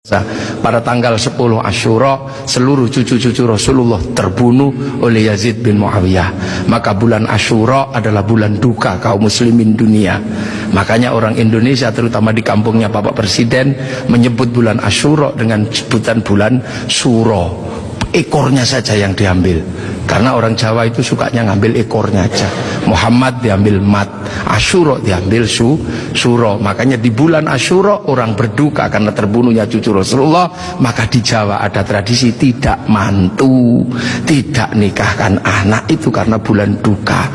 Pada tanggal 10 Asyura, seluruh cucu-cucu Rasulullah terbunuh oleh Yazid bin Muawiyah. Maka bulan Asyura adalah bulan duka kaum muslimin dunia. Makanya orang Indonesia, terutama di kampungnya Bapak Presiden, menyebut bulan Asyura dengan sebutan bulan Suro. Ekornya saja yang diambil, karena orang Jawa itu sukanya ngambil ekornya aja. Muhammad diambil mat, Asyura diambil suro. Makanya di bulan Asyura orang berduka karena terbunuhnya cucu Rasulullah. Maka di Jawa ada tradisi tidak mantu, tidak nikahkan anak, itu karena bulan duka.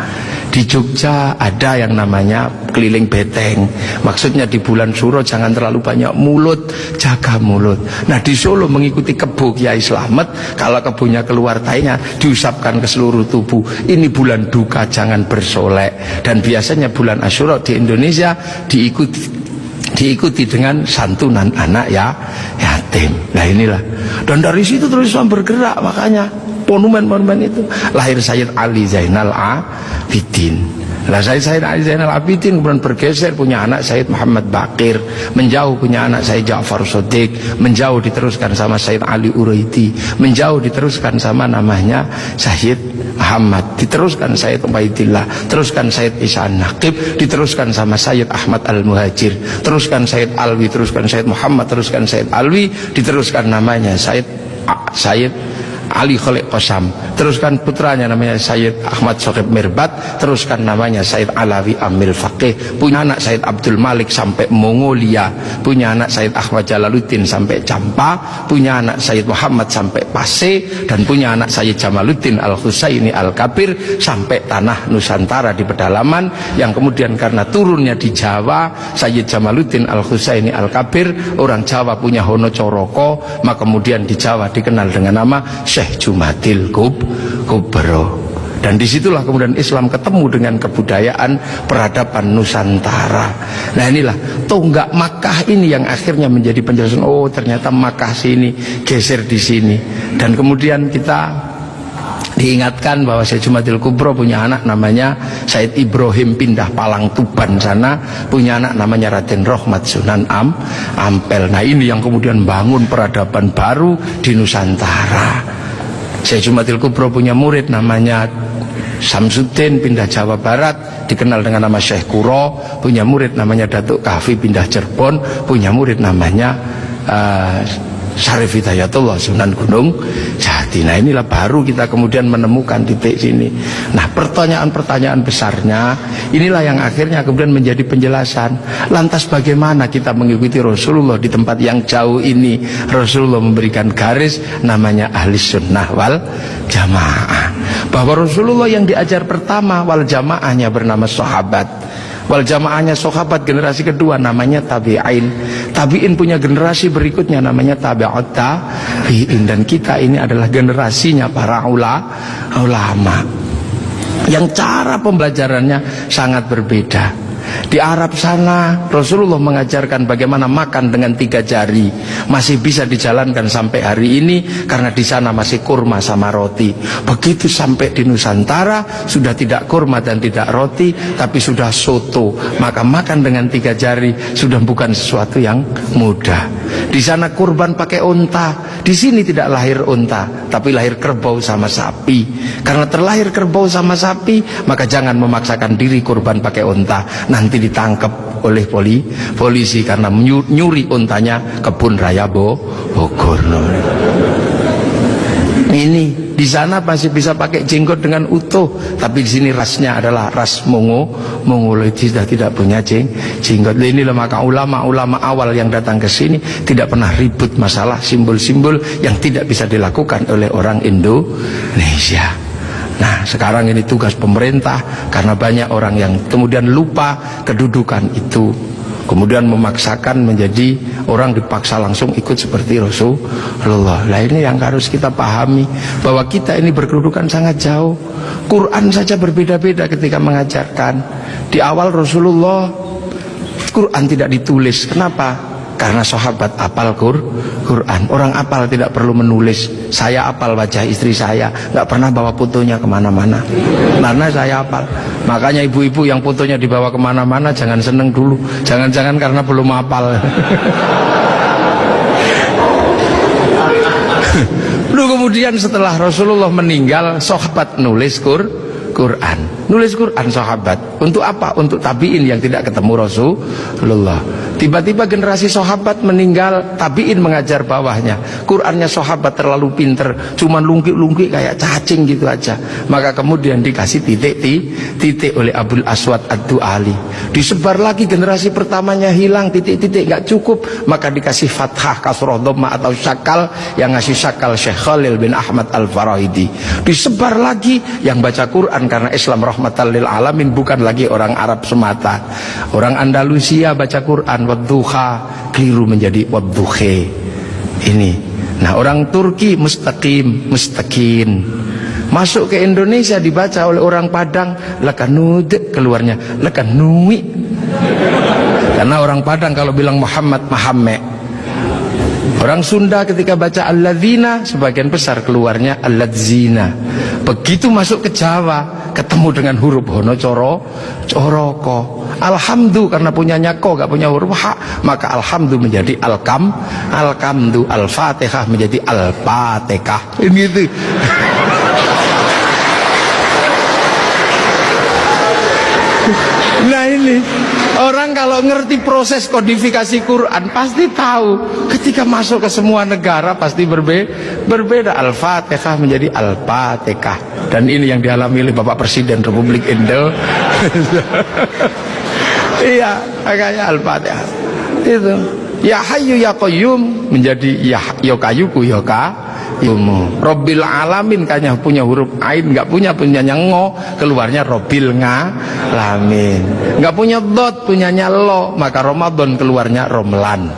Di Jogja ada yang namanya keliling beteng. Maksudnya di bulan Suro jangan terlalu banyak mulut, jaga mulut. Nah di Solo mengikuti kebo Kiai Slamet, kalau kebonya keluar tainya diusapkan ke seluruh tubuh. Ini bulan duka, jangan bersolek. Dan biasanya bulan Asyura di Indonesia diikuti dengan santunan anak yatim. Nah inilah. Dan dari situ terus Islam bergerak, makanya monumen-monumen itu lahir Sayyid Ali Zainal Abidin. Nah Sayyid Ali Zainal Abidin kemudian bergeser, punya anak Sayyid Muhammad Baqir, menjauh punya anak Sayyid Ja'far Shadiq, menjauh diteruskan sama Sayyid Ali Uraidi, menjauh diteruskan sama namanya Sayyid Muhammad, diteruskan Sayyid Ubaidillah, teruskan Sayyid Ihsan Naqib, diteruskan sama Sayyid Ahmad Al-Muhajir, teruskan Sayyid Alwi, teruskan Sayyid Muhammad, teruskan Sayyid Alwi, diteruskan namanya Sayyid Ali Khalid Qasam, teruskan putranya namanya Sayyid Ahmad Sohib Mirbat, teruskan namanya Sayyid Alawi Amil Faqih, punya anak Sayyid Abdul Malik sampai Mongolia, punya anak Sayyid Ahmad Jalaluddin sampai Campa, punya anak Sayyid Muhammad sampai Pase, dan punya anak Sayyid Jamaluddin Al-Husaini Al-Kabir sampai tanah Nusantara di pedalaman, yang kemudian karena turunnya di Jawa, Sayyid Jamaluddin Al-Husaini Al-Kabir, orang Jawa punya Hono Coroko, maka kemudian di Jawa dikenal dengan nama Syekh Jumadil Kubro. Dan disitulah kemudian Islam ketemu dengan kebudayaan peradaban Nusantara. Nah inilah tonggak Makkah ini yang akhirnya menjadi penjelasan, oh ternyata Makkah sini geser di sini. Dan kemudian kita diingatkan bahwa Syekh Jumadil Kubro punya anak namanya Said Ibrahim pindah Palang Tuban sana, punya anak namanya Raden Rohmat Sunan Ampel. Nah ini yang kemudian bangun peradaban baru di Nusantara. Syekh Jumadil Kubro punya murid namanya Samsuddin pindah Jawa Barat, dikenal dengan nama Syekh Kuro, punya murid namanya Datuk Kahfi pindah Cirebon, punya murid namanya Syarif Hidayatullah Sunan Gunung Jati. Nah inilah baru kita kemudian menemukan titik sini. Nah pertanyaan-pertanyaan besarnya inilah yang akhirnya kemudian menjadi penjelasan. Lantas bagaimana kita mengikuti Rasulullah di tempat yang jauh ini? Rasulullah memberikan garis namanya ahli sunnah wal jamaah, bahwa Rasulullah yang diajar pertama wal jamaahnya bernama sahabat, wal jamaahnya sahabat generasi kedua namanya tabi'in, tabi'in punya generasi berikutnya namanya tabi'ut tabi'in, dan kita ini adalah generasinya para ulama yang cara pembelajarannya sangat berbeda. Di Arab sana Rasulullah mengajarkan bagaimana makan dengan 3 jari, masih bisa dijalankan sampai hari ini karena di sana masih kurma sama roti. Begitu sampai di Nusantara sudah tidak kurma dan tidak roti, tapi sudah soto. Maka makan dengan 3 jari sudah bukan sesuatu yang mudah. Di sana kurban pakai unta, di sini tidak lahir unta tapi lahir kerbau sama sapi. Karena terlahir kerbau sama sapi, maka jangan memaksakan diri kurban pakai unta, nanti ditangkap oleh polisi karena nyuri untanya kebun raya Bogor. Ini di sana masih bisa pakai jenggot dengan utuh, tapi di sini rasnya adalah ras Mongoloid, sudah tidak punya jenggot. Inilah maka ulama-ulama awal yang datang ke sini tidak pernah ribut masalah simbol-simbol yang tidak bisa dilakukan oleh orang Indonesia. Nah sekarang ini tugas pemerintah, karena banyak orang yang kemudian lupa kedudukan itu, kemudian memaksakan menjadi orang dipaksa langsung ikut seperti Rasulullah. Nah ini yang harus kita pahami, bahwa kita ini berkedudukan sangat jauh. Quran saja berbeda-beda ketika mengajarkan. Di awal Rasulullah Quran tidak ditulis. Kenapa? Karena sahabat apal Quran. Orang apal tidak perlu menulis. Saya apal wajah istri saya, nggak pernah bawa fotonya kemana-mana, karena saya apal. Makanya ibu-ibu yang fotonya dibawa kemana-mana jangan seneng dulu. Jangan-jangan karena belum apal. kemudian setelah Rasulullah meninggal, sahabat nulis Quran. Nulis Quran sahabat. Untuk apa? Untuk tabi'in yang tidak ketemu Rasulullah. Tiba-tiba generasi sahabat meninggal, tabi'in mengajar bawahnya. Qurannya sahabat terlalu pinter, cuman lungkik-lungkik kayak cacing gitu aja. Maka kemudian dikasih titik oleh Abul Aswad Ad-Du'ali. Disebar lagi, generasi pertamanya hilang, titik-titik gak cukup, maka dikasih fathah, kasroh, dhamma atau syakal. Yang ngasih syakal Syekh Khalil bin Ahmad Al-Farahidi. Disebar lagi, yang baca Quran karena Islam rahmatan lil alamin bukan lagi orang Arab semata. Orang Andalusia baca Quran wadduha, keliru menjadi wadduhe. Ini. Nah, orang Turki mustaqim, mustaqin. Masuk ke Indonesia dibaca oleh orang Padang lakanud, keluarnya lakanui. Karena orang Padang kalau bilang Muhammad Mahamme. Orang Sunda ketika baca alladzina, sebagian besar keluarnya alladzina. Begitu masuk ke Jawa, ketemu dengan huruf hono coroko. Alhamdu karena punyanya ko, gak punya huruf ha, maka alhamdu menjadi alkamdu, al-fatihah menjadi al-fatihah. Ini gitu. Nah ini orang kalau ngerti proses kodifikasi Quran pasti tahu. Ketika masuk ke semua negara pasti berbeda. Al-Fatihah menjadi Al-Fatihah. Dan ini yang dialami oleh Bapak Presiden Republik Indonesia. Iya, makanya Al-Fatihah itu. Ya Hayyu Ya Qayyum menjadi Ya Kayuku Ya Qayyum. Robbil Alamin kayaknya punya huruf Ain, nggak punyanya ngo, keluarnya Robbil Ngalamin. Nggak punya dot, punyanya lo, maka Ramadan keluarnya Romlan.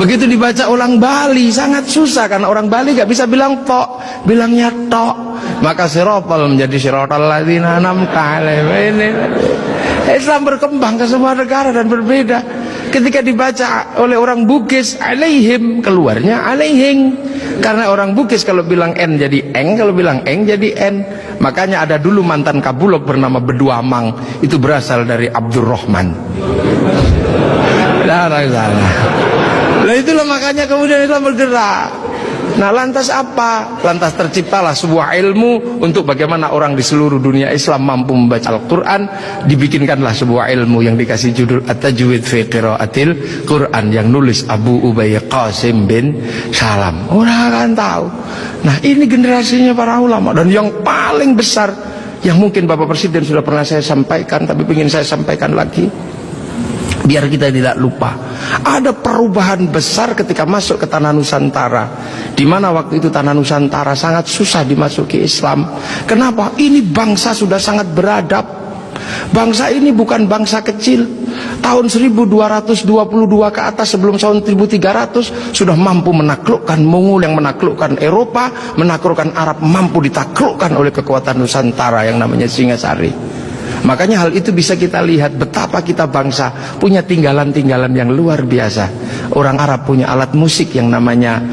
Begitu dibaca orang Bali sangat susah karena orang Bali nggak bisa bilang tok, bilangnya tok. Maka sirotol menjadi sirotol ladzina an'amta alaihim. Islam berkembang ke semua negara dan berbeda. Ketika dibaca oleh orang Bugis alaihim, keluarnya alaihing. Karena orang Bugis kalau bilang N jadi eng, kalau bilang eng jadi N. Makanya ada dulu mantan Kabulok bernama Beduamang. Itu berasal dari Abdurrahman. Nah itulah makanya kemudian Islam bergerak. Nah lantas apa? Lantas terciptalah sebuah ilmu untuk bagaimana orang di seluruh dunia Islam mampu membaca Al-Quran. Dibikinkanlah sebuah ilmu yang dikasih judul At-Tajwid fi Qiraatil Quran, yang nulis Abu Ubay Qasim bin Salam. Orang akan tahu. Nah ini generasinya para ulama. Dan yang paling besar, yang mungkin Bapak Presiden sudah pernah saya sampaikan, tapi ingin saya sampaikan lagi biar kita tidak lupa. Ada perubahan besar ketika masuk ke tanah Nusantara, di mana waktu itu tanah Nusantara sangat susah dimasuki Islam. Kenapa? Ini bangsa sudah sangat beradab. Bangsa ini bukan bangsa kecil. Tahun 1222 ke atas, sebelum tahun 1300 sudah mampu menaklukkan Mongol, yang menaklukkan Eropa, menaklukkan Arab, mampu ditaklukkan oleh kekuatan Nusantara yang namanya Singasari. Makanya hal itu bisa kita lihat betapa kita bangsa punya tinggalan-tinggalan yang luar biasa. Orang Arab punya alat musik yang namanya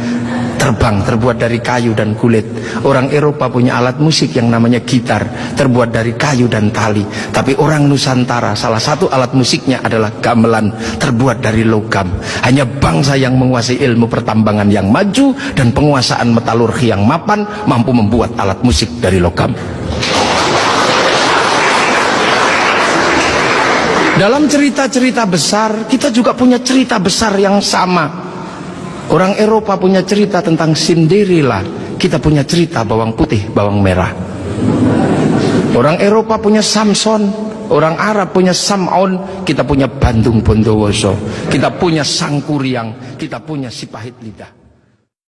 terbang, terbuat dari kayu dan kulit. Orang Eropa punya alat musik yang namanya gitar, terbuat dari kayu dan tali. Tapi orang Nusantara, salah satu alat musiknya adalah gamelan, terbuat dari logam. Hanya bangsa yang menguasai ilmu pertambangan yang maju dan penguasaan metalurgi yang mapan mampu membuat alat musik dari logam. Dalam cerita-cerita besar, kita juga punya cerita besar yang sama. Orang Eropa punya cerita tentang Cinderella, kita punya cerita bawang putih, bawang merah. Orang Eropa punya Samson, orang Arab punya Sam'on, kita punya Bandung Bondowoso, kita punya Sangkuriang, kita punya Sipahit Lidah.